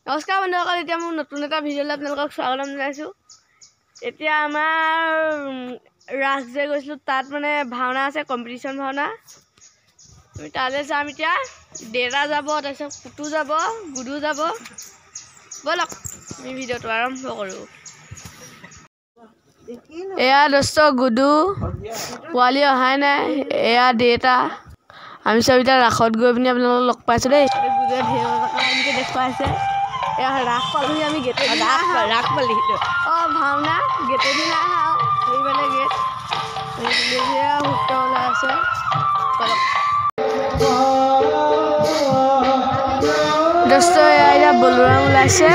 নমস্কাৰ বন্ধুসকল, এতিয়া মোৰ নতুন এটা ভিডিঅ'লৈ আপোনালোকক স্বাগতম জনাইছোঁ। এতিয়া আমাৰ ৰাস যে গৈছিলোঁ তাত মানে ভাওনা আছে, কম্পিটিশ্যন ভাওনা। আমি তালৈ যাম এতিয়া। দেউতা যাব, তাৰপিছত পুতু যাব, গুডু যাব। ব'লক আমি ভিডিঅ'টো আৰম্ভ কৰোঁ। এয়া দোস্ত গুডু, পোৱালি অহাই নাই। এয়া দেউতা। আমি চব এতিয়া ৰাসত গৈ পিনি আপোনালোকক লগ পাইছোঁ দেই। গুডুৱে ঢেৰ দেখুৱাইছে। এয়া ৰাস পালোহি আমি, গেটে ৰাস পালি ভাওনা গেটেদি নাই আহা সেইফালে গেট সূত্ৰ ওলাই আছে। দোস্ত এয়া এতিয়া বলোৰাম ওলাইছে।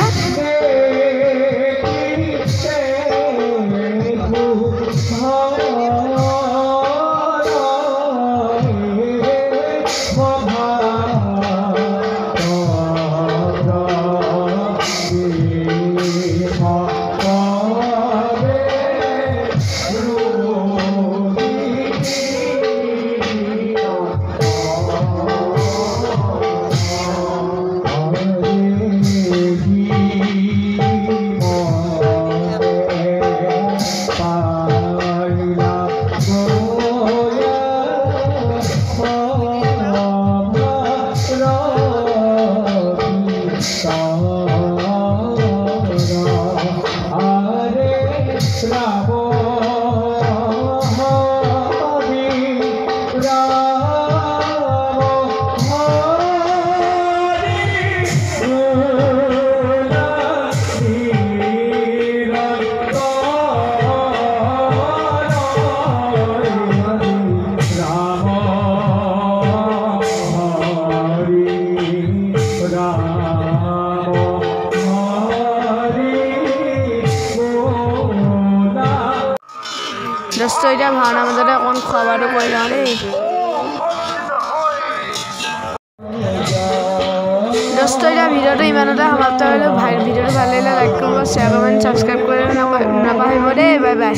দোস্ত এতিয়া ভাওনা মাজতে অকণ খোৱা বোৱাটো কৰি যাওঁ দেই। দোস্ত এতিয়া ভিডিঅ'টো ইমানতে সমাপ্ত কৰিলোঁ। ভিডিঅ'টো ভাল লাগিলে লাইক কৰিব, শ্বেয়াৰ কৰিব, ছাবস্ক্ৰাইব কৰিব নাপাহৰিব দেই। Bye bye.